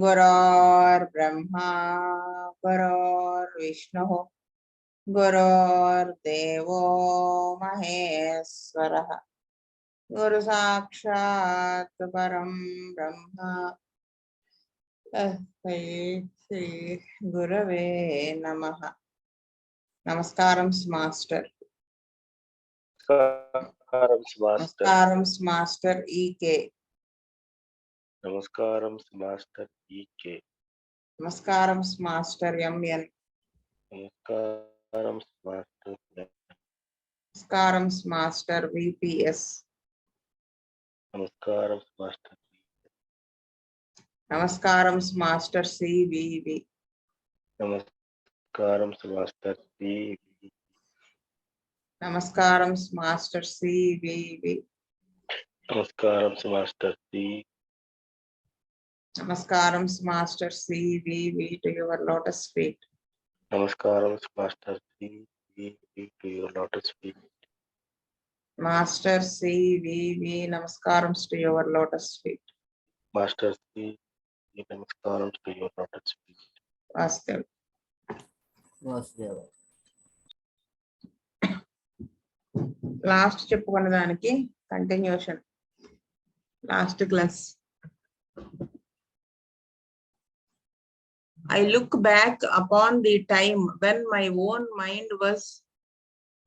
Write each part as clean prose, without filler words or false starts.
गुरोर्ब्रह्मा गुरोर्विष्णुः गुरोर्देवो महेश्वरः गुरु साक्षात् परं ब्रह्म तस्मै श्री गुरवे नमः. नमस्कारं मास्टर. నమస్కారం మాస్టర్ ఈకే. నమస్కారం మాస్టర్ ఈకే. నమస్కారం మాస్టర్ ఎంఎన్. నమస్కారం మాస్టర్ నమస్కారం మాస్టర్ విపిఎస్. నమస్కారం మాస్టర్ నమస్కారం మాస్టర్ సివివి. నమస్కారం మాస్టర్ సివివి. నమస్కారం మాస్టర్ సివివి. నమస్కారం మాస్టర్ సి. నమస్కారం master C V V to your lotus feet. నమస్కారం master C V V to your lotus feet. Master C V V నమస్కారం to your lotus feet. Master C నమస్కారం to your lotus feet. వాస్తవ్. Last చెప్పుకున్న దానికి continuation. Last class. I look back upon the time when my own mind was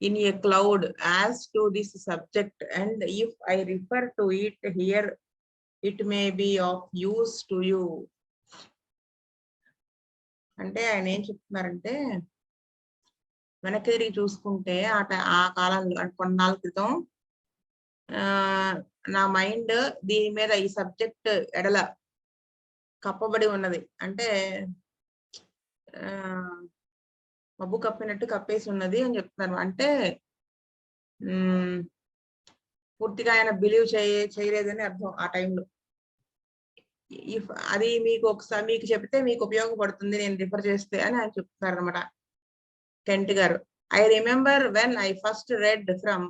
in a cloud as to this subject, and if I refer to it here, it may be of use to you. అంటే ఆయన ఏం చెప్తున్నారంటే, వెనక్కి తిరిగి చూసుకుంటే ఆ కాలంలో అంటే కొన్నాళ్ళ క్రితం నా మైండ్ దీని మీద ఈ సబ్జెక్ట్ ఎడల కప్పబడి ఉన్నది. అంటే మబ్బు కప్పినట్టు కప్పేసి ఉన్నది అని చెప్తున్నారు. అంటే పూర్తిగా ఆయన బిలీవ్ చేయలేదని అర్థం ఆ టైంలో. ఇఫ్ అది మీకు ఒకసారి మీకు చెప్తే మీకు ఉపయోగపడుతుంది నేను రిఫర్ చేస్తే అని ఆయన చెప్తున్నారు అనమాట కెంట్ గారు. I remember when I first read from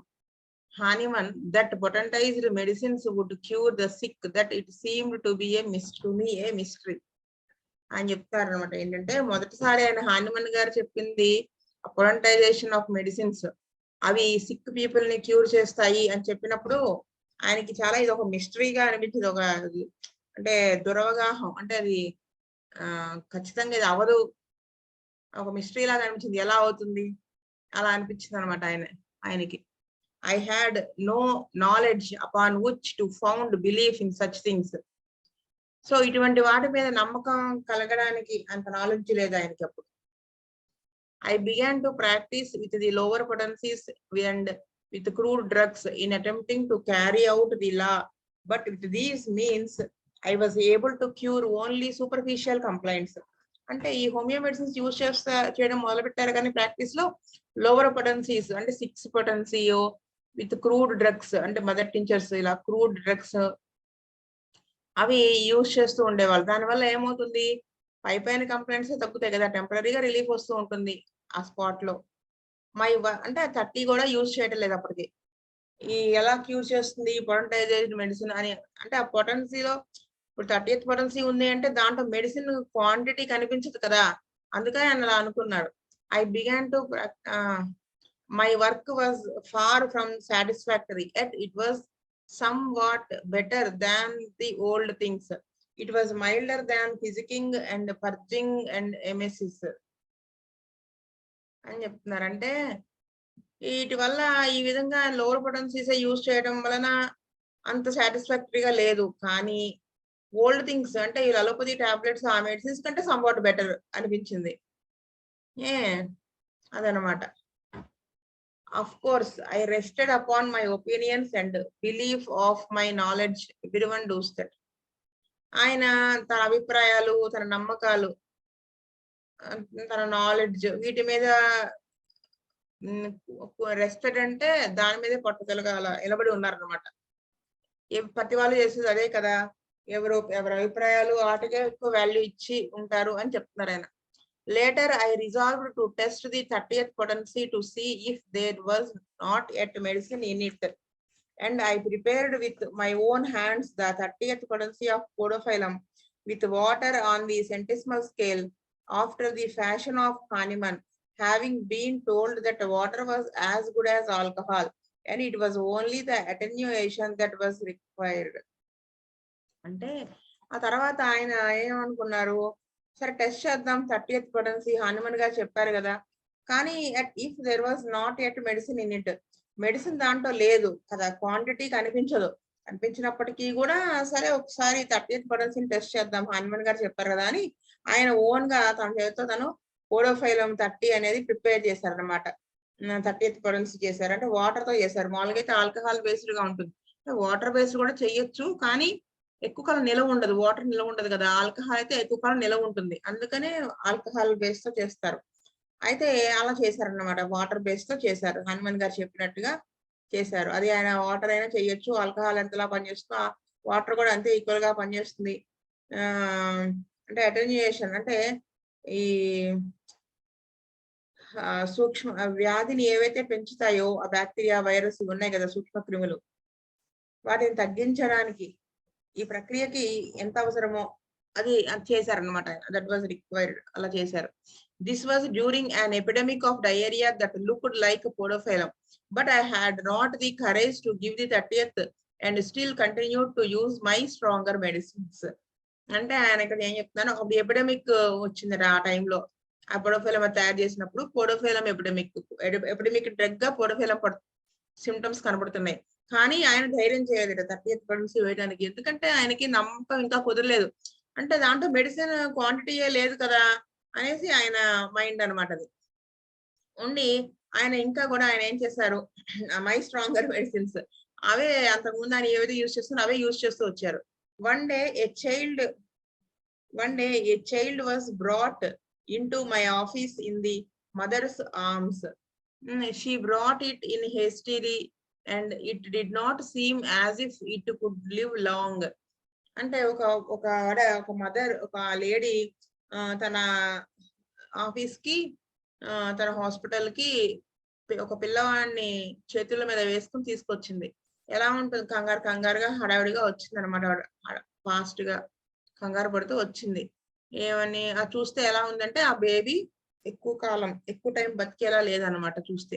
Hahnemann that potentized medicines would cure the sick, that it seemed to be a mystery. అని చెప్తారు అనమాట. ఏంటంటే మొదటిసారి ఆయన హానిమన్ గారు చెప్పింది పొటెంటైజేషన్ ఆఫ్ మెడిసిన్స్, అవి సిక్ పీపుల్ ని క్యూర్ చేస్తాయి అని చెప్పినప్పుడు ఆయనకి చాలా ఇది ఒక మిస్టరీగా అనిపించింది. ఒక అంటే దురవగాహం, అంటే అది ఖచ్చితంగా ఇది అవదు, ఒక మిస్టరీ లాగా అనిపించింది. ఎలా అవుతుంది అలా అనిపించింది అనమాట ఆయనకి. I had no knowledge upon which to found belief in such things. So ఇటువంటి వాటి మీద నమ్మకం కలగడానికి అంత నాలెడ్జ్ లేదు ఆయనకి అప్పుడు. I began to practice with the lower potencies and with crude drugs in attempting to carry out the law, but with these means I was able to cure only superficial complaints. అంటే ఈ homeo medicines use చేయడం మొదలు పెట్టారు కానీ practice లో lower potencies అంటే 6 పొటెన్సీయో with crude drugs అంటే mother tinctures, ఇలా క్రూడ్ డ్రగ్స్ అవి యూజ్ చేస్తూ ఉండేవాళ్ళు. దానివల్ల ఏమవుతుంది, పైన కంప్లైంట్స్ తగ్గుతాయి కదా, టెంపరీగా రిలీఫ్ వస్తూ ఉంటుంది ఆ స్పాట్ లో. అంటే 30 కూడా యూజ్ చేయటం లేదు అప్పటికి. ఈ ఎలా క్యూర్ చేస్తుంది పొటెంటైజ్డ్ మెడిసిన్ అని అంటే ఆ పొటెన్సీలో ఇప్పుడు 30th పొటెన్సీ ఉంది అంటే దాంట్లో మెడిసిన్ క్వాంటిటీ కనిపించదు కదా, అందుకని ఆయన అలా అనుకున్నాడు. I began to my work was far from satisfactory, yet it was somewhat better than the old things. It was milder than physicking and purging and emesis అని చెప్తున్నారు. అంటే వీటి వల్ల ఈ విధంగా లోవర్ పొటెన్సీస్ యూజ్ చేయడం వలన అంత సాటిస్ఫాక్టరీగా లేదు, కానీ ఓల్డ్ థింగ్స్ అంటే ఈ అలోపతి టాబ్లెట్స్ ఆ మెడిసిన్స్ కంటే సంవాట్ బెటర్ అనిపించింది. అదనమాట. Of course, I rested upon my opinions and belief of my knowledge. Everyone does that. ఆయన తన అభిప్రాయాలు, తన నమ్మకాలు, తన నాలెడ్జ్ వీటి మీద రెస్టెడ్ అంటే దాని మీదే పట్టుదలగా అలా నిలబడి ఉన్నారనమాట. ప్రతి వాళ్ళు చేసేది అదే కదా, ఎవరి అభిప్రాయాలు వాటికే ఎక్కువ వాల్యూ ఇచ్చి ఉంటారు అని చెప్తున్నారు ఆయన. Later, I resolved to test the 30th potency to see if there was not yet medicine in it, and I prepared with my own hands the 30th potency of podophyllum with water on the centesimal scale after the fashion of Hahnemann, having been told that water was as good as alcohol and it was only the attenuation that was required. అంటే ఆ తర్వాత ఆయన ఏమనుకున్నారు, సరే test చేద్దాం 30th potency Hahnemann గారు చెప్పారు కదా, కానీ if there was not at medicine in it, medicine దాంట్లో లేదు కదా, క్వాంటిటీ కనిపించదు, కనిపించినప్పటికీ కూడా సరే ఒకసారి 30th పొటెన్సీని టెస్ట్ చేద్దాం హానిమన్ గారు చెప్పారు కదా అని ఆయన ఓన్ గా తన చేతితో తను పోడోఫైలం 30 అనేది ప్రిపేర్ చేశారనమాట. 30th పొటెన్సీ చేశారు, అంటే వాటర్ తో చేశారు. మామూలుగా అయితే ఆల్కహాల్ బేస్డ్ గా ఉంటుంది, వాటర్ బేస్డ్ కూడా చెయ్యొచ్చు, కానీ ఎక్కువ కాలం నిలవ ఉండదు, వాటర్ నిలవ ఉండదు కదా, ఆల్కహాల్ అయితే ఎక్కువ కాలం నిలవ ఉంటుంది, అందుకనే ఆల్కహాల్ బేస్ తో చేస్తారు. అయితే అలా చేశారన్నమాట, వాటర్ బేస్ తో చేశారు, హనుమాన్ గారు చెప్పినట్టుగా చేశారు. అది ఆయన వాటర్ అయినా చేయొచ్చు, ఆల్కహాల్ ఎంతలా పనిచేస్తుందో వాటర్ కూడా అంతే ఈక్వల్ గా పనిచేస్తుంది. అంటే అటెన్యుయేషన్ అంటే ఈ సూక్ష్మ వ్యాధిని ఏవైతే పెంచుతాయో ఆ బ్యాక్టీరియా వైరస్ ఉన్నాయి కదా సూక్ష్మ క్రిములు, వాటిని తగ్గించడానికి ఈ ప్రక్రియకి ఎంత అవసరమో అది చేశారనమాట. దట్ వాజ్ రిక్వైర్డ్, అలా చేశారు. This was during an epidemic of diarrhoea that looked like podophyllum, but I had not the courage to give the 30th and still continue to use my stronger medicines. అంటే ఆయన ఇక్కడ ఏం చెప్తున్నాను, అప్పుడు epidemic వచ్చింది ఆ టైంలో, ఆ పోడోఫైలం తయారు చేసినప్పుడు పోడోఫైలం ఎపిడమిక్ డ్రగ్ గా పోడోఫైలం సిమ్టమ్స్ కనబడుతున్నాయి, కానీ ఆయన ధైర్యం చేయలేదు 30th పొటెన్సీ వేయడానికి, ఎందుకంటే ఆయనకి నమ్మకం ఇంకా కుదరలేదు, అంటే దాంట్లో మెడిసిన్ క్వాంటిటీయే లేదు కదా అనేసి ఆయన మైండ్ అనమాట. అది ఉండి ఆయన ఇంకా కూడా ఆయన ఏం చేశారు, మై స్ట్రాంగర్ మెడిసిన్స్ అవే అంతకుముందు ఆయన ఏవైతే యూజ్ చేస్తున్నారు అవే యూజ్ చేస్తూ వచ్చారు. One day a child was brought into my office in the mother's arms. She brought it in hastily and it did not seem as if it could live long. అంటే ఒక mother, ఒక lady తన office కి తన hospital కి ఒక పిల్లవాడిని చేతుల మీద వేసుకుని తీసుకొచ్చింది. ఎలా ఉంటుంది, కంగారుగా హడావిడిగా వచ్చింది అనమాట, ఫాస్ట్ గా కంగారు పడుతూ వచ్చింది. ఏమని చూస్తే ఎలా ఉందంటే ఆ బేబీ ఎక్కువ టైం బతికేలా లేదనమాట చూస్తే.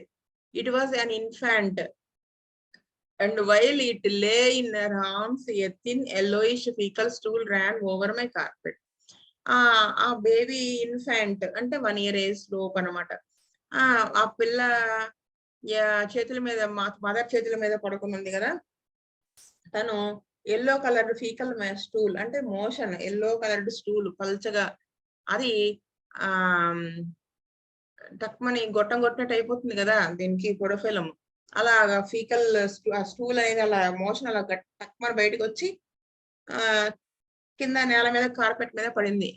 It was an infant and while it lay in her arms a thin yellowish fecal stool ran over my carpet. ఆ బేబీ ఇన్ఫాంట్ అంటే 1 year ఏజ్ లోపు అనమాట. ఆ పిల్ల చేతుల మీద, మదర్ చేతుల మీద పడుకుని ఉంది కదా, తను ఎల్లో కలర్డ్ ఫీకల్ స్టూల్ అంటే మోషన్, ఎల్లో కలర్డ్ స్టూల్ పల్చగా, అది టక్మని గొట్టం కొట్టినట్టు అయిపోతుంది కదా దీనికి పోడోఫైలం, అలాగా ఫీకల్ స్టూల్ అనేది అలా మోషన్ అలా టక్మని బయటకు వచ్చి కింద నేల మీద కార్పెట్ మీద పడింది.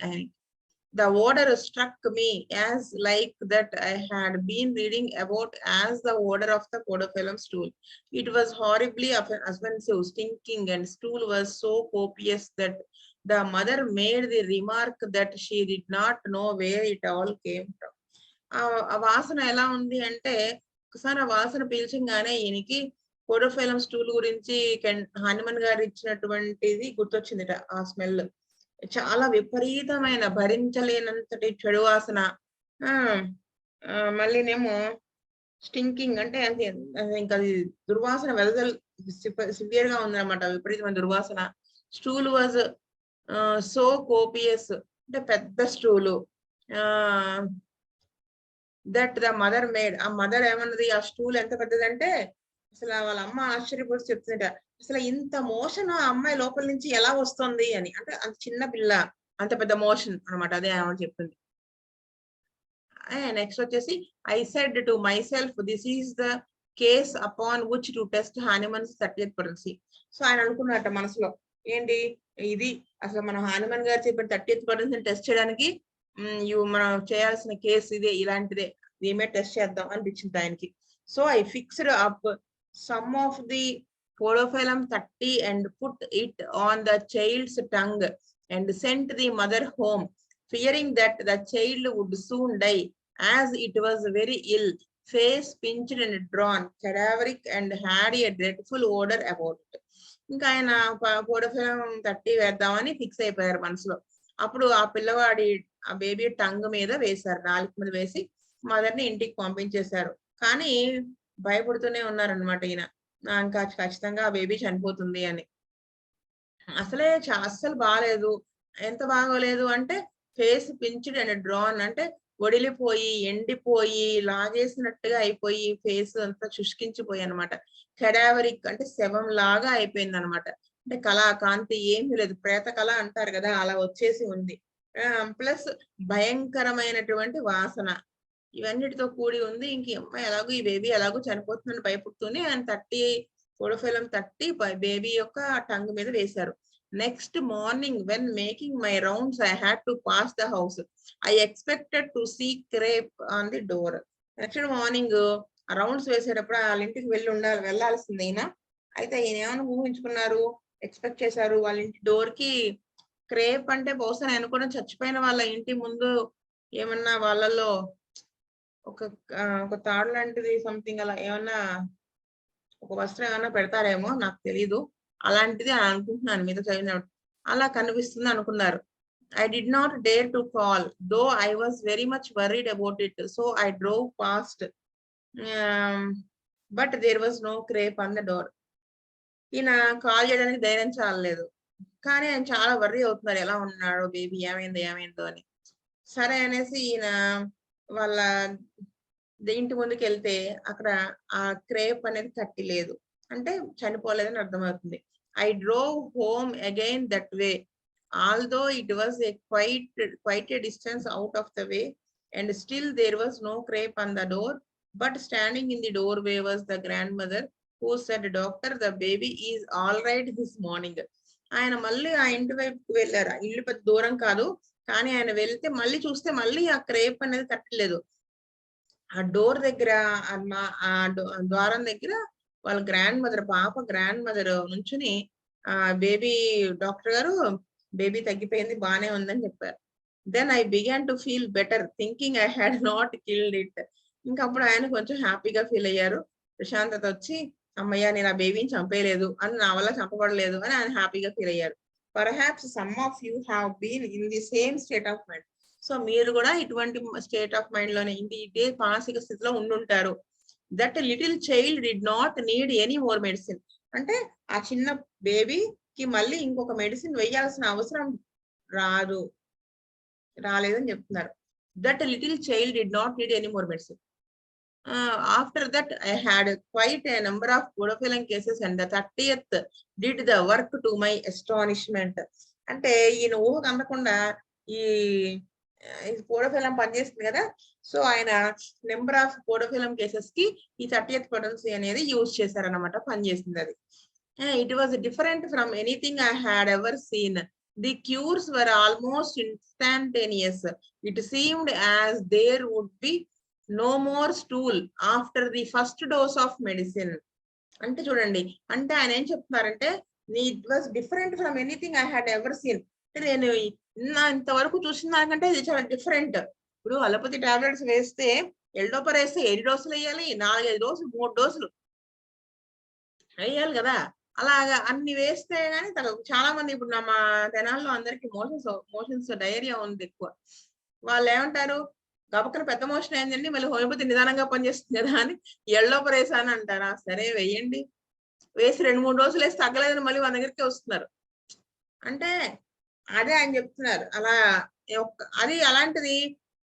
The odor struck me as like that I had been reading about as the odor of the podophyllum stool. It was horribly offensive, stinking, and stool was so copious that the mother made the remark that she did not know where it all came from. ఆ వాసన ఎలా ఉంది అంటే, ఒకసారి ఆ వాసన పీల్చంగానే ఈయనకి పోడోఫైలం stool గురించి హానిమన్ గారు ఇచ్చినటువంటిది గుర్తొచ్చిందిట. ఆ స్మెల్ చాలా విపరీతమైన, భరించలేనంతటి చెడు వాసన. మళ్ళీనేమో స్టింకింగ్ అంటే ఇంకా దుర్వాసన వెదజల్ సివియర్ గా ఉందన్నమాట, విపరీతమైన దుర్వాసన. స్టూల్ వాజ్ సో కోపియస్ అంటే పెద్ద stool. That the mother made, ఆ మదర్ ఏమన్నది, ఆ స్టూల్ ఎంత పెద్దదంటే అసలు వాళ్ళ అమ్మ ఆశ్చర్యపోయి చెప్తుందట, అసలు ఇంత మోషన్ ఆ అమ్మాయి లోపల నుంచి ఎలా వస్తుంది అని. అంటే అంత చిన్న పిల్ల అంత పెద్ద మోషన్ అనమాట, అదే ఆమె చెప్తుంది. నెక్స్ట్ వచ్చేసి, I said to myself this is the case upon which to test Hahnemann's 30th potency. So ఆయన అనుకున్నట్ట మనసులో, ఏంటి ఇది అసలు మన హానిమన్ గారు చెప్పిన 30th పొటెన్సీని టెస్ట్ చేయడానికి మనం చేయాల్సిన కేసు ఇదే, ఇలాంటిదే, దీమే టెస్ట్ చేద్దాం అనిపించింది ఆయనకి. So I fixed up some of the podophyllum 30 and put it on the child's tongue and sent the mother home, fearing that the child would soon die, as it was very ill, face pinched and drawn, cadaveric, and had a dreadful odor about it. ఇంకా ఆయన పోడోఫిలం 30 వేద్దామని fix అయిపోయారు మనసులో. అప్పుడు ఆ పిల్లవాడి ఆ baby tongue మీద వేశారు, నాలుక మీద వేసి మదర్ని ఇంటికి పంపించేశారు. కానీ భయపడుతూనే ఉన్నారనమాట ఈయన. ఇంకా ఖచ్చితంగా ఆ బేబీ చనిపోతుంది అని. అసలే అస్సలు బాలేదు. ఎంత బాగోలేదు అంటే ఫేస్ పించ్డ్ అండ్ డ్రాన్, అంటే వడిలిపోయి, ఎండిపోయి, లాగేసినట్టుగా అయిపోయి ఫేస్ అంతా శుష్కించిపోయి అన్నమాట. కెడావరిక్ అంటే శవంలాగా అయిపోయిందన్నమాట. అంటే కాంతి ఏమీ లేదు. ప్రేత కళ అంటారు కదా! అలా వచ్చేసి ఉంది. ప్లస్ భయంకరమైనటువంటి వాసన. ఇవన్నిటితో కూడి ఉంది. ఇంక ఈ అమ్మాయి ఎలాగో ఈ బేబీ ఎలాగో చనిపోతుందని భయపడుతూనే ఆయన 30 పొడోఫిలం 30 బేబీ యొక్క టంగ్ మీద వేశారు. Next morning when making my rounds I had to pass the house. I expected to see crape on the door. Next morning rounds వేసేటప్పుడు ఆళ్ళ ఇంటికి వెళ్ళాల్సింది ఈయన. అయితే ఈయన ఏమని ఊహించుకున్నారు, ఎక్స్‌పెక్ట్ చేశారు, వాళ్ళ ఇంటి డోర్‌కి క్రేప్ అంటే బహుశా నేను అనుకోవడం చచ్చిపోయిన వాళ్ళ ఇంటి ముందు ఏమన్నా వాళ్ళలో ఒక ఒక తాడు లాంటిది సంథింగ్ అలా ఏమన్నా ఒక వస్త్రం ఏమన్నా పెడతారేమో నాకు తెలీదు. అలాంటిది అని అనుకుంటున్నాను మీతో చదివినప్పుడు. అలా కనిపిస్తుంది అనుకున్నారు. I did not dare to call, though I was very much worried about it. So I drove past. Um, but there was no crepe on the door. ఈయన కాల్ చేయడానికి ధైర్యం చాలలేదు. కానీ ఆయన చాలా వర్రీ అవుతున్నారు. ఎలా ఉన్నాడో బేబీ, ఏమైందో అని. సరే అనేసి ఈయన వాళ్ళ ఇంటి ముందుకెళ్తే అక్కడ ఆ క్రేప్ అనేది కట్టి లేదు. అంటే చనిపోలేదని అర్థమవుతుంది. I drove home again that way. Although it was a quite a distance out of the way, and still there was no crepe on the door, but standing in the doorway was the grandmother, who said, "Doctor, the baby is all right this morning." ఆయన మళ్ళీ ఆ ఇంటి వైపుకి వెళ్ళారు. ఆ ఇల్లు పెద్ద దూరం కాదు. కానీ ఆయన వెళ్తే మళ్ళీ చూస్తే మళ్ళీ ఆ క్రేప్ అనేది కట్టలేదు. ఆ డోర్ దగ్గర ద్వారం దగ్గర వాళ్ళ పాప గ్రాండ్ మదర్ నుంచుని బేబీ డాక్టర్ గారు బేబీ తగ్గిపోయింది, బానే ఉందని చెప్పారు. Then I began to feel better thinking I had not killed it. ఇంకా అప్పుడు ఆయన కొంచెం హ్యాపీగా ఫీల్ అయ్యారు. ప్రశాంతత వచ్చి అమ్మయ్య నేను ఆ బేబీని చంపేయలేదు అని, నా వల్ల చంపబడలేదు అని ఆయన హ్యాపీగా ఫీల్ అయ్యారు. Perhaps some of you have been in the same state of mind. So మీరు కూడా ఇటువంటి స్టేట్ ఆఫ్ మైండ్ లోనే ఇదే మానసిక స్థితిలో ఉండుంటారు. That little child did not need any more medicine. అంటే ఆ చిన్న బేబీకి మళ్ళీ ఇంకొక మెడిసిన్ వేయాల్సిన అవసరం రాలేదని చెప్తున్నారు. That little child did not need any more medicine. After that I had quite a number of podofilam cases, and the 30th did the work to my astonishment. అంటే ఈయన ఊహకు అందకుండా ఈ పోడోఫిలం పనిచేస్తుంది కదా, సో ఆయన నెంబర్ ఆఫ్ పోడోఫిలం కేసెస్ కి ఈ 30th పొటెన్సీ అనేది యూజ్ చేశారనమాట, పనిచేసింది అది. It was different from anything I had ever seen. The cures were almost instantaneous. It seemed as there would be no more stool after the first dose of medicine. అంటే చూడండి, అంటే ఆయన ఏం చెప్తున్నారంటే it was different from anything I had ever seen. అంటే నేను ఇంతవరకు చూసిన దానికంటే ఇది చాలా డిఫరెంట్. ఇప్పుడు అలోపతి టాబ్లెట్స్ వేస్తే ఎల్డోపర్ వేస్తే 7 డోసులు వేయాలి, 4-5 డోసులు, 3 డోసులు వేయాలి కదా. అలాగా అన్ని వేస్తే గానీ చాలా మంది ఇప్పుడు మా జనాల్లో అందరికి మోషన్స్ డయేరియా ఉంది ఎక్కువ. వాళ్ళు ఏమంటారు, గబక్కన పెద్ద మోషన్ అయిందండి, మళ్ళీ హోమియోపతి నిదానంగా పనిచేస్తుంది కదా అని ఎల్డోపర్ వేసాను అంటారా. సరే వేయండి, వేసి 2-3 డోసులు వేసి తగ్గలేదని మళ్ళీ మన దగ్గరికి వస్తున్నారు. అంటే అదే ఆయన చెప్తున్నారు. అలా అది అలాంటిది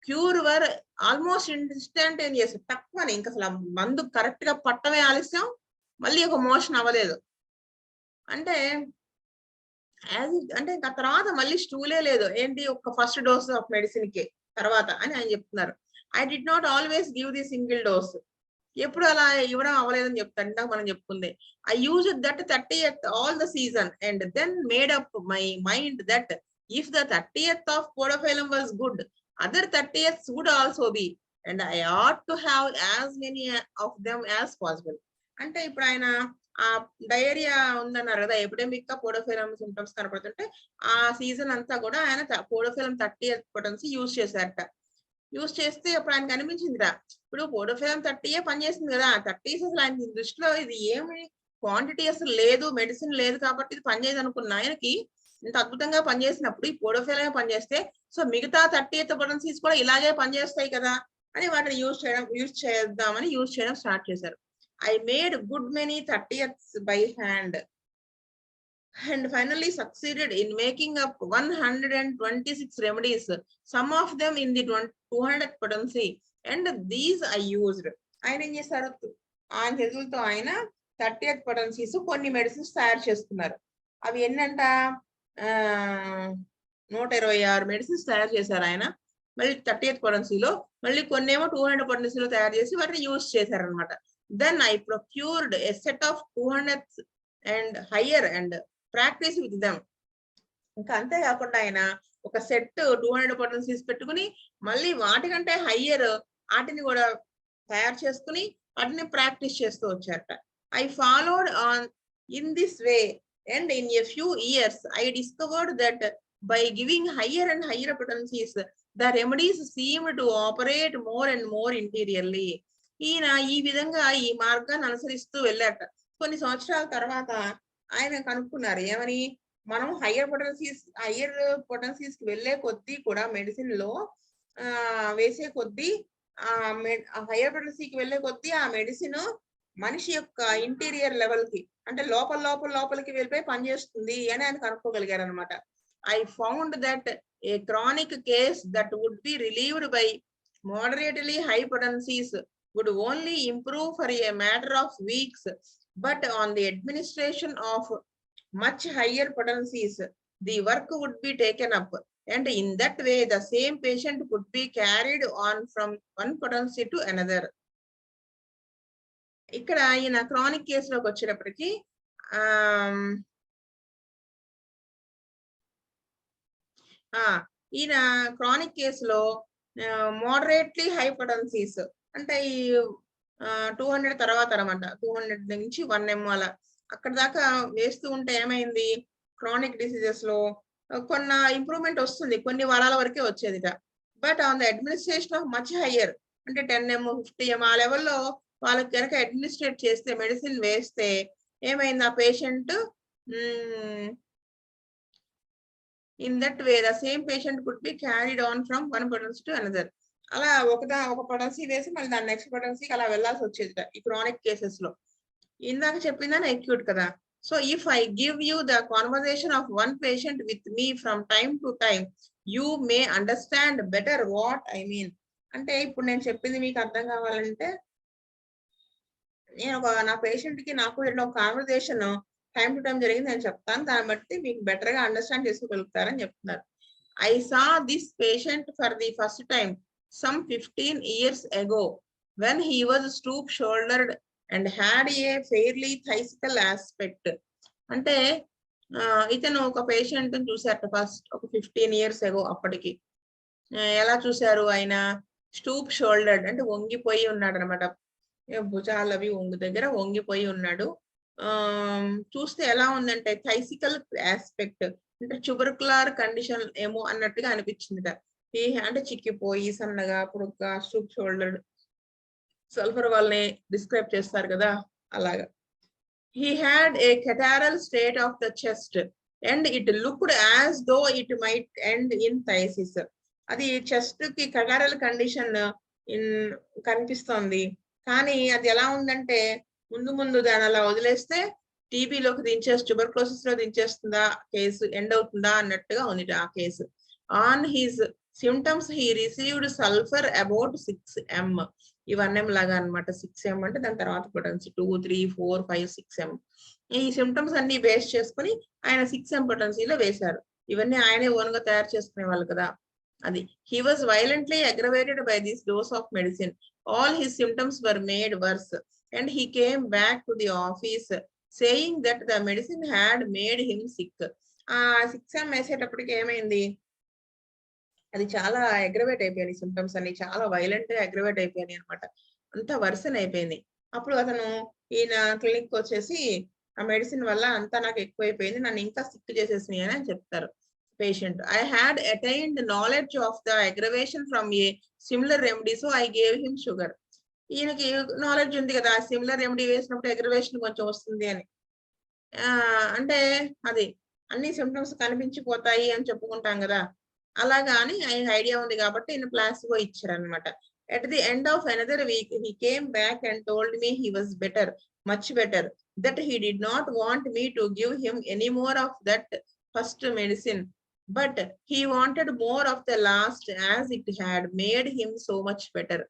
క్యూర్ వర్ ఆల్మోస్ట్ ఇన్స్టాంటేనియస్. తక్కువని ఇంకా అసలు మందు కరెక్ట్ గా పట్టమే ఆలస్యం, మళ్ళీ ఒక మోషన్ అవ్వలేదు. అంటే అంటే ఇంకా తర్వాత మళ్ళీ స్టూలే లేదు. ఏంటి, ఒక ఫస్ట్ డోస్ ఆఫ్ మెడిసిన్ కి తర్వాత అని ఆయన చెప్తున్నారు. I did not always give the single dose. ఎప్పుడు అలా ఇవ్వడం అవ్వలేదని చెప్తాను. ఇందాక మనం చెప్పుకుంది. I use that 30th all the season and then made up my mind that if the 30th of podophyllum was good, other 30th would also be, and I ought to have as many of them as possible. అంటే ఇప్పుడు ఆయన ఆ diarrhoea ఉందన్నారు కదా, epidemic గా పోడోఫిలం symptoms కనపడుతుంటే ఆ season అంతా కూడా ఆయన పోడోఫిలం 30th పొటెన్సీ యూజ్ చేశారట. యూజ్ చేస్తే అప్పుడు ఆయనకు అనిపించిందిరా, ఇప్పుడు పోడోఫిలం 30 పనిచేస్తుంది కదా, 30 అసలు ఆయన దృష్టిలో ఇది ఏమి క్వాంటిటీ అసలు లేదు, మెడిసిన్ లేదు కాబట్టి ఇది పనిచేయదు అనుకున్న ఆయనకి ఇంత అద్భుతంగా పనిచేసినప్పుడు ఈ పోడోఫిల్ పనిచేస్తే సో మిగతా 38 పొటెన్సీస్ కూడా ఇలాగే పనిచేస్తాయి కదా అని వాటిని యూజ్ చేయడం స్టార్ట్ చేశారు. I made good many 30ths by hand and finally succeeded in making up 126 remedies, some of them in the 200th potency, and these I used. ఆయన ఏం చేశారు, ఆయన చేతులతో ఆయన 30th potencies కొన్ని మెడిసిన్స్ తయారు చేసుకున్నారు. అవి ఎన్నంట 126 మెడిసిన్స్ తయారు చేశారు ఆయన. మళ్ళీ 30th పొటెన్సీలో మళ్ళీ కొన్నేమో 200 పొటెన్సీలో తయారు చేసి వాటిని యూజ్ చేశారనమాట. Then I procured a set of 200 and higher and practice with them. ఇంకా అంతేకాకుండా ఆయన ఒక సెట్ 200 పొటెన్సీస్ పెట్టుకుని మళ్ళీ వాటికంటే హయ్యర్ వాటిని కూడా తయారు చేసుకుని వాటిని ప్రాక్టీస్ చేస్తూ వచ్చారట. I followed on in this way and in a few years I discovered that by giving higher and higher potencies the remedies seemed to operate more and more interiorly. ఈయన ఈ విధంగా ఈ మార్గాన్ని అనుసరిస్తూ వెళ్ళాట. కొన్ని సంవత్సరాల తర్వాత ఆయన కనుక్కున్నారు ఏమని, మనం హయ్యర్ పొటెన్సీస్ కి వెళ్లే కొద్దీ కూడా మెడిసిన్ లో వేసే కొద్దీ హయ్యర్ పొటెన్సీకి వెళ్లే కొద్దీ ఆ మెడిసిన్ మనిషి యొక్క ఇంటీరియర్ లెవెల్ కి అంటే లోపలికి వెళ్ళిపోయి పనిచేస్తుంది అని ఆయన కనుక్కోగలిగారు అనమాట. I found that a chronic case that would be relieved by moderately high potencies would only improve for a matter of weeks, but on the administration of much higher potencies, the work would be taken up, and in that way the same patient could be carried on from one potency to another. ఇక్కడ ఈయన chronic కేసులోకి వచ్చేటప్పటికి ఈయన chronic కేసులో moderately high potencies అంటే ఈ 200 తర్వాత అనమాట, 200 నుంచి 1 ml అలా అక్కడ దాకా వేస్తూ ఉంటే ఏమైంది, క్రానిక్ డిసీజెస్ లో కొన్న ఇంప్రూవ్మెంట్ వస్తుంది, కొన్ని వారాల వరకే వచ్చేదిట. But on the administration of much higher అంటే 10 ml 50 ml ఆ లెవెల్లో వాళ్ళకి కనుక అడ్మినిస్ట్రేట్ చేస్తే మెడిసిన్ వేస్తే ఏమైంది, ఆ patient in that way the same patient could be carried on from one potency to another. అలా ఒక పొటెన్సీ వేసి మళ్ళీ దాని నెక్స్ట్ పొటెన్సీకి అలా వెళ్లాల్సి వచ్చేది ఈ క్రానిక్ కేసెస్ లో. ఇందాక చెప్పిందని అక్యూట్ కదా. So if I give you the conversation of one patient with me from time to time you may understand better what I mean. అంటే ఇప్పుడు నేను చెప్పింది మీకు అర్థం కావాలంటే నేను నా పేషెంట్ కి నాకు ఒక కాన్వర్సేషన్ టైం టు టైం జరిగింది నేను చెప్తాను, దాన్ని బట్టి మీకు బెటర్ గా అండర్స్టాండ్ చేసుకోగలుగుతారని చెప్తున్నారు. I saw this patient for the first time some 15 years ago when he was stoop shouldered and had a fairly thical aspect. అంటే ఇతను ఒక పేషెంట్ చూసారట ఫస్ట్ ఒక 15 years ago. అప్పటికి ఎలా చూసారు, ఆయన స్టూప్ షోల్డర్డ్ అంటే వంగిపోయి ఉన్నాడు అనమాట, భుజాలవి దగ్గర వంగిపోయి ఉన్నాడు. చూస్తే ఎలా ఉందంటే థైసికల్ ఆస్పెక్ట్ అంటే ట్యూబర్కులర్ కండిషన్ ఏమో అన్నట్టుగా అనిపించిందిట. అంటే చిక్కిపోయి సన్నగా పొడుగ్గా స్టూప్ షోల్డర్డ్ సల్ఫర్ వాళ్ళని డిస్క్రైబ్ చేస్తారు కదా అలాగా. He had a catarrhal state of the chest and it looked as though it might end in phthisis. అది చెస్ట్ కి catarrhal కండిషన్ కనిపిస్తోంది, కానీ అది ఎలా ఉందంటే ముందు దాని అలా వదిలేస్తే టీబీలోకి ట్యూబర్క్లోసిస్ లో దించేస్తుందా కేసు, ఎండ్ అవుతుందా అన్నట్టుగా ఉంది ఆ case. On his symptoms he received sulphur about 6 m. ఈ 1 m లాగా అనమాట. 6 m అంటే దాని తర్వాత పొటెన్సీ 2, 3, 4, 5, 6 m. ఈ సిమ్టమ్స్ అన్ని బేస్ చేసుకుని ఆయన 6 m పొటెన్సీలో వేశారు. ఇవన్నీ ఆయనే ఓన్ గా తయారు చేసుకునే వాళ్ళు కదా అది. He was violently aggravated by this dose of medicine. All his symptoms were made worse and he came back to the office saying that the medicine had made him sick. ఆ 6 m వేసేటప్పటికి ఏమైంది, అది చాలా aggravate అయిపోయాయి, symptoms అన్ని చాలా violent గా aggravate అయిపోయాయి అనమాట, అంతా వర్సన్ అయిపోయింది. అప్పుడు అతను ఈయన క్లినిక్ వచ్చేసి ఆ మెడిసిన్ వల్ల అంతా నాకు ఎక్కువైపోయింది, నన్ను ఇంకా సిక్ చేసేసినాయి అని చెప్తారు patient. I had attained knowledge of the aggravation from A similar remedy so I gave him sugar. ఈయనకి నాలెడ్జ్ ఉంది కదా సిమిలర్ రెమెడీ వేసినప్పుడు అగ్రవేషన్ కొంచెం వస్తుంది అని, అంటే అది అన్ని సిమ్టమ్స్ కనిపించిపోతాయి అని చెప్పుకుంటాం కదా, అలాగా అని ఆయన ఐడియా ఉంది కాబట్టి ఈయన ప్లాసిబో ఇచ్చారనమాట. At the end of another week he came back and told me he was better, much better, that he did not want me to give him any more of that first medicine, but he wanted more of the last as it had made him so much better.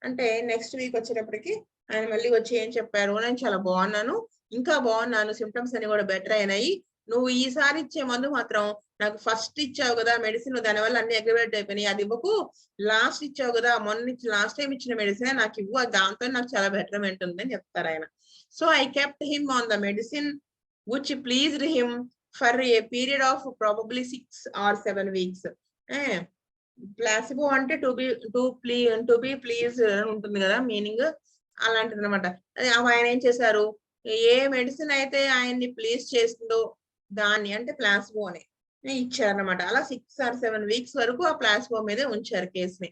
అంటే next week వచ్చేటప్పటికి ఆయన మళ్ళీ వచ్చి ఏం చెప్పారు, నేను చాలా బాగున్నాను, ఇంకా బాగున్నాను, సిమ్టమ్స్ అన్ని కూడా బెటర్ అయినాయి, నువ్వు ఈసారి ఇచ్చే మందు మాత్రం నాకు ఫస్ట్ ఇచ్చావు కదా మెడిసిన్, దానివల్ల అన్ని అగ్రివేట్ అయిపోయినాయి, అది ఇవ్వకు, లాస్ట్ ఇచ్చావు కదా మొన్న లాస్ట్ టైం ఇచ్చిన మెడిసిన్ నాకు ఇవ్వు, దాంతో నాకు చాలా బెటర్మెంట్ ఉంది అని చెప్తారు ఆయన. So I kept him on the medicine which pleased him for a period of probably 6 or 7 weeks. Placebo అంటే టు బి ప్లీజ్ ఉంటుంది కదా మీనింగ్, అలాంటిది అనమాట. ఆయన ఏం చేశారు, ఏ మెడిసిన్ అయితే ఆయన్ని ప్లీజ్ చేస్తుందో దాన్ని అంటే ప్లాసిబో అని ఇచ్చారనమాట. అలా 6 or 7 weeks వరకు ఆ ప్లాసిబో మీదే ఉంచారు కేసుని.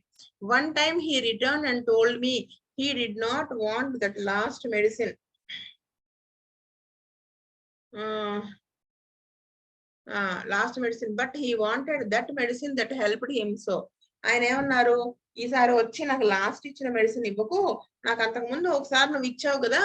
One time he return and told me he did not want that last medicine. Last medicine, but he wanted that medicine that helped him. So ఆయన ఏమన్నారు, ఈసారి వచ్చి నాకు లాస్ట్ ఇచ్చిన మెడిసిన్ ఇవ్వకు, నాకు అంతకు ముందు ఒకసారి నువ్వు ఇచ్చావు కదా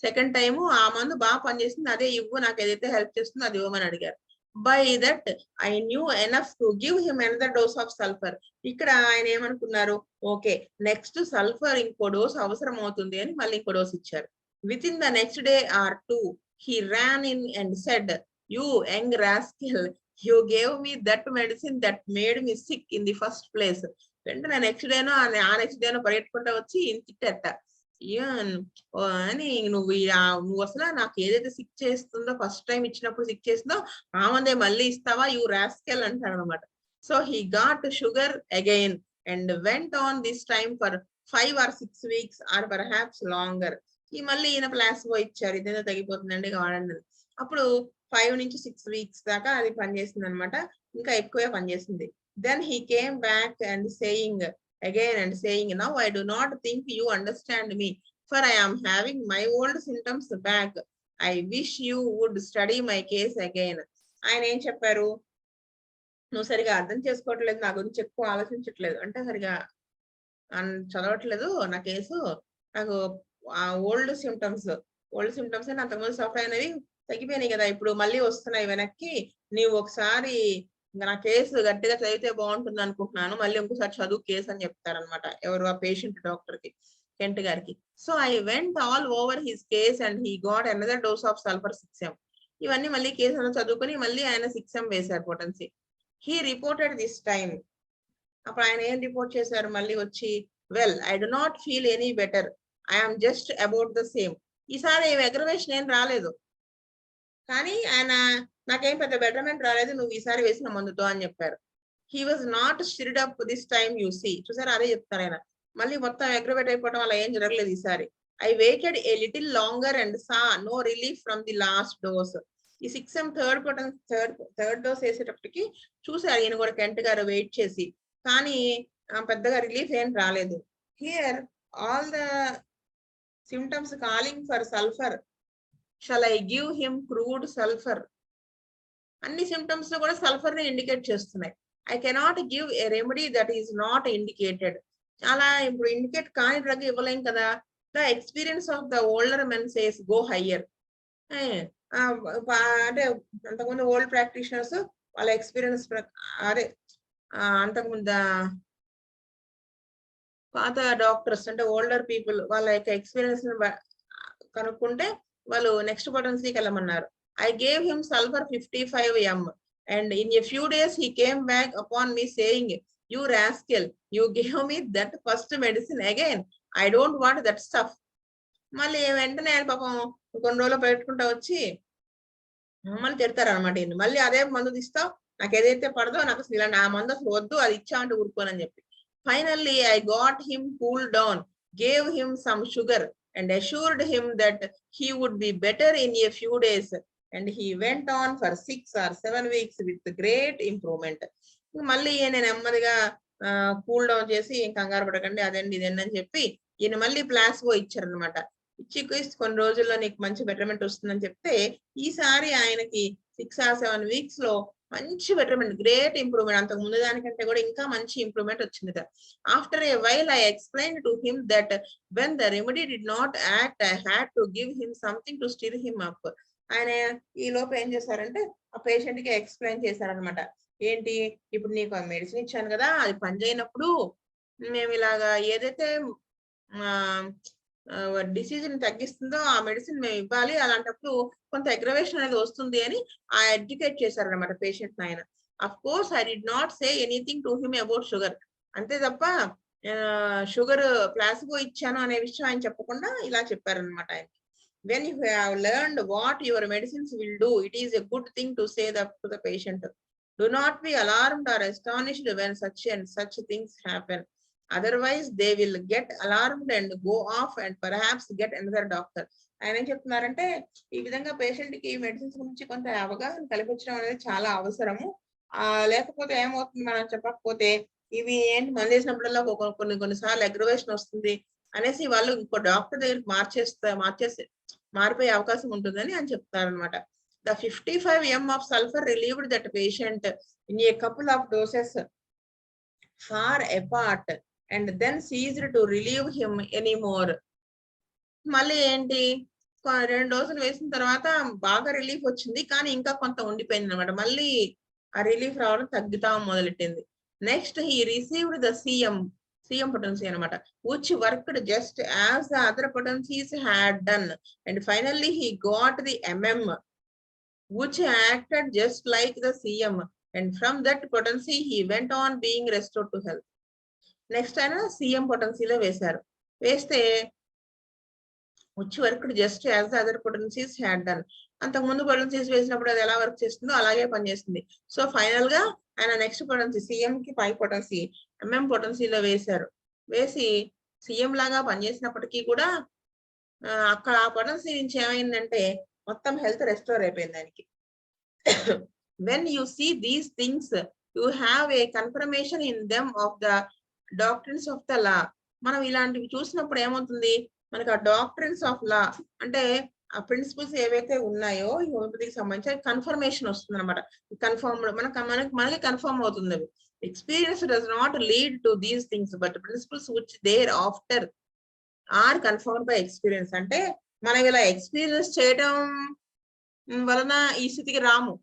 సెకండ్ టైము, ఆ మందు బాగా పనిచేస్తుంది, అదే ఇవ్వు, నాకు ఏదైతే హెల్ప్ చేస్తుందో అది ఇవ్వమని అడిగారు. By that I knew enough to give him another dose of sulphur. ఇక్కడ ఆయన ఏమనుకున్నారు, ఓకే నెక్స్ట్ సల్ఫర్ ఇంకో డోస్ అవసరం అవుతుంది అని మళ్ళీ ఇంకో డోస్ ఇచ్చారు. With in the next day or 2 he ran in and said, you young rascal, you gave me that medicine that made me sick in the first place. వెంటనే next డేనో ఆ next డేనో పరిగెట్టుకుంటా వచ్చి తిట్టేట, అని నువ్వు అసలు నాకు ఏదైతే సిక్ చేస్తుందో ఫస్ట్ టైం ఇచ్చినప్పుడు సిక్ చేస్తుందో ఆ మందే మళ్ళీ ఇస్తావా, యూ రాస్కెల్ అంటాడు అనమాట. So he got sugar again and went on this time for 5 or 6 weeks or perhaps longer. ఈ మళ్ళీ ఈయన ప్లాసిబో ఇచ్చారు, ఇదేదో తగ్గిపోతుందండి వాడండి. అప్పుడు 5 నుంచి 6 weeks దాకా అది పనిచేసింది అనమాట, ఇంకా ఎక్కువే పనిచేసింది. Then he came back and saying again and saying, now I do not think you understand me, for I am having my old symptoms back. I wish you would study my case again. ఆయన ఏం చెప్పారు, నువ్వు సరిగా అర్థం చేసుకోవట్లేదు, నా గురించి ఎక్కువ ఆలోచించట్లేదు, అంటే సరిగా చదవట్లేదు నా కేసు, నాకు ఓల్డ్ సిమ్టమ్స్ అని అంతకుముందు సఫర్ అయినవి తగ్గిపోయినాయి కదా, ఇప్పుడు మళ్ళీ వస్తున్నాయి వెనక్కి, నీవు ఒకసారి నా కేసు గట్టిగా చదివితే బాగుంటుంది అనుకుంటున్నాను, మళ్ళీ ఇంకోసారి చదువు కేసు అని చెప్తారనమాట ఎవరు, ఆ పేషెంట్ డాక్టర్ కి, కెంట్ గారికి. So I went all over his case and he got another dose of sulphur 6M. ఇవన్నీ మళ్ళీ కేసు చదువుకొని మళ్ళీ ఆయన 6M వేశారు potency. He reported this time. అప్పుడు ఆయన ఏం రిపోర్ట్ చేశారు మళ్ళీ వచ్చి, well I do not feel any better, I'm just about the same. ఈసారి అగ్రవేషన్ ఏం రాలేదు, కానీ ఆయన నాకేం పెద్ద బెటర్మెంట్ రాలేదు నువ్వు ఈసారి వేసిన మందుతో అని చెప్పారు. He was not stirred up this time you see. చూసారు, అదే చెప్తారు ఆయన, మళ్ళీ మొత్తం అగ్రవేట్ అయిపోవడం వల్ల ఏం జరగలేదు ఈసారి. I waited a little longer and saw no relief from the last dose. ఈ 6M థర్డ్ డోస్ వేసేటప్పటికి చూసారు ఈయన కూడా, కెంట్ గారు వెయిట్ చేసి, కానీ పెద్దగా రిలీఫ్ ఏం రాలేదు. Here all the symptoms calling for sulfur, shall I give him crude sulfur? అన్ని సిమ్టమ్స్ లో కూడా సల్ఫర్ ని ఇండికేట్ చేస్తున్నాయి. I cannot give a remedy that is not indicated. చాలా ఇప్పుడు ఇండికేట్ కాని డ్రగ్ ఇవ్వలేం కదా. The experience of the older men says go higher. అంటే అంతకుముందు ఓల్డ్ ప్రాక్టీషనర్స్ వాళ్ళ ఎక్స్పీరియన్స్ అదే అంతకుముందు పాత డాక్టర్స్ అంటే ఓల్డర్ పీపుల్ వాళ్ళ యొక్క ఎక్స్పీరియన్స్ కనుక్కుంటే వాళ్ళు next పొటెన్సీకి వెళ్ళమన్నారు. I gave him sulfur 55M and in a few days he came back upon me saying, you rascal, you gave me that first medicine again. I don't want that stuff. మళ్ళీ వెంటనే ఆయన పాపం కొన్ని రోజులు పెట్టుకుంటా వచ్చి మమ్మల్ని తిడతారు అనమాట. మళ్ళీ అదే మందు తీస్తావు, నాకు ఏదైతే పడదో నాకు అసలు ఇలా నా మందు అసలు వద్దు, అది ఇచ్చా అంటే ఊరుకోనని చెప్పి. Finally, I got him cooled down, gave him some sugar and assured him that he would be better in a few days. And he went on for 6 or 7 weeks with great improvement. మళ్ళీ ఈయన నెమ్మదిగా cool down చేసి కంగారు పడకండి అదండి ఇదండి అని చెప్పి ఈయన మళ్ళీ ప్లాసిబో ఇచ్చారనమాట. ఇచ్చి కొన్ని రోజుల్లో నీకు మంచి బెటర్మెంట్ వస్తుందని చెప్తే ఈసారి ఆయనకి 6 or 7 weeks లో మంచి బెటర్మెంట్, గ్రేట్ ఇంప్రూవ్మెంట్, అంతకు ముందు దానికంటే కూడా ఇంకా మంచి ఇంప్రూవ్మెంట్ వచ్చింది. After a while I explain to him that when the remedy did not act I had to give him something to stir him up. ఆయన ఈ లోపు ఏం చేశారంటే ఆ పేషెంట్ కి ఎక్స్ప్లెయిన్ చేశారనమాట. ఏంటి, ఇప్పుడు నీకు మెడిసిన్ ఇచ్చాను కదా, అది పని చేయనప్పుడు మేము ఇలాగా ఏదైతే డిసీజ్ ని తగ్గిస్తుందో ఆ మెడిసిన్ మేము ఇవ్వాలి, అలాంటప్పుడు కొంత అగ్రవేషన్ అనేది వస్తుంది అని ఆ ఎడ్యుకేట్ చేశారనమాట పేషెంట్ ఆయన. Of course I did not say anything to him about sugar. అంతే తప్ప షుగర్ ప్లాసిబో ఇచ్చాను అనే విషయం ఆయన చెప్పకుండా ఇలా చెప్పారనమాట ఆయన. When you have learned what your medicines will do, it is a good thing to say that to the patient. Do not be alarmed or astonished when such things happen. Otherwise, they will get alarmed and go off and perhaps get another doctor. ఆయన ఏం చెప్తున్నారంటే ఈ విధంగా patient కి medicines గురించి కొంత అవగాహన కల్పించడం అనేది చాలా అవసరము. లేకపోతే ఏమవుతుంది, మనం చెప్పకపోతే ఇవి ఏంటి మంది వేసినప్పుడల్లా కొన్నిసార్లు అగ్రవేషన్ వస్తుంది అనేసి వాళ్ళు ఇంకో డాక్టర్ దగ్గరికి మారిపోయే అవకాశం ఉంటుందని అని చెప్తారు అనమాట. The 55 mg of sulfur relieved that patient in a couple of doses far apart and then ceased to relieve him anymore. మళ్ళీ ఏంటి, 2 డోసులు వేసిన తర్వాత బాగా రిలీఫ్ వచ్చింది, కానీ ఇంకా కొంత ఉండిపోయింది అనమాట. మళ్ళీ ఆ రిలీఫ్ రావడం తగ్గుతా మొదలెట్టింది. Next he received the CM potency అనమాట, which worked just as the other potencies had done, and finally he got the MM, which acted just like the CM, and from that potency he went on being restored to health. Next ఆయన CM potency లో వేశారు. వేస్తే which worked just as the other potencies had done, అంతకుముందు potencies వేసినప్పుడు అది ఎలా work చేస్తుందో అలాగే పనిచేస్తుంది. సో ఫైనల్ గా ఆయన నెక్స్ట్ పొటెన్సీ CM కి 5 పొటెన్సీ MM పొటెన్సీలో వేశారు. వేసి CM లాగా పనిచేసినప్పటికీ కూడా అక్కడ ఆ పొటెన్సీ నుంచి ఏమైందంటే మొత్తం హెల్త్ రెస్టోర్ అయిపోయింది దానికి. When you see these things you have a confirmation in them of the doctrines of the law. మనం ఇలాంటివి చూసినప్పుడు ఏమవుతుంది, మనకి ఆ డాక్ట్రిన్స్ ఆఫ్ లా అంటే ఆ ప్రిన్సిపల్స్ ఏవైతే ఉన్నాయో ఈ హోమియోపతికి సంబంధించి కన్ఫర్మేషన్ వస్తుంది అనమాట. మనకి కన్ఫర్మ్ అవుతుంది. అవి experience does not lead to these things but principles which thereafter are confirmed by experience. అంటే మనం ఇలా ఎక్స్పీరియన్స్ చేయడం వలన ఈ స్థితికి రాము.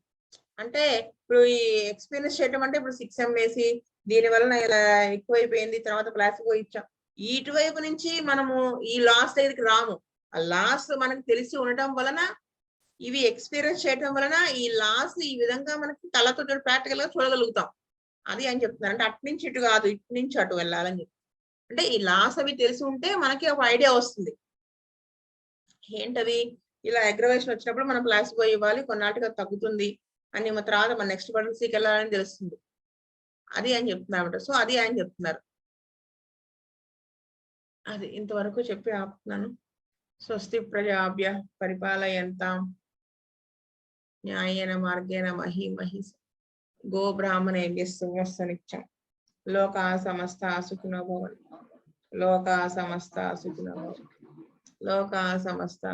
అంటే ఇప్పుడు ఈ ఎక్స్పీరియన్స్ చేయడం అంటే ఇప్పుడు 6M వేసి దీని వలన ఇలా ఎక్కువైపోయింది, తర్వాత ప్లాసిబో ఇచ్చాం, ఇటువైపు నుంచి మనము ఈ లాస్ దగ్గరికి రాము. ఆ లాస్ మనకు తెలిసి ఉండటం వలన, ఇవి ఎక్స్పీరియన్స్ చేయడం వలన ఈ లాస్ ఈ విధంగా మనకి కళ్ళతో ప్రాక్టికల్ గా చూడగలుగుతాం. అది అని చెప్తున్నారు. అంటే అటు నుంచి ఇటు కాదు, ఇటు నుంచి అటు వెళ్ళాలని చెప్పి. అంటే ఈ లాస్ అవి తెలిసి ఉంటే మనకి ఒక ఐడియా వస్తుంది. ఏంటది, ఇలా అగ్రవేషన్ వచ్చినప్పుడు మనం ప్లాసిబో ఇవ్వాలి, కొన్నాటికి తగ్గుతుంది అని తర్వాత మన నెక్స్ట్ పొటెన్సీకి వెళ్ళాలని తెలుస్తుంది. అది అని చెప్తున్నారు. సో అది ఆయన చెప్తున్నారు. అది ఇంతవరకు చెప్పి ఆపుతున్నాను. స్వస్తి ప్రజాభ్య పరిపాలయంతాం న్యాయేన మార్గేణ మహీమహీస్ గో బ్రాహ్మణేభ్యః శుభమస్తు నిత్యం. లోకా సమస్తా సుఖినో భవంతు. లోకా సమస్తా సుఖినో భవంతు. లోకా సమస్తా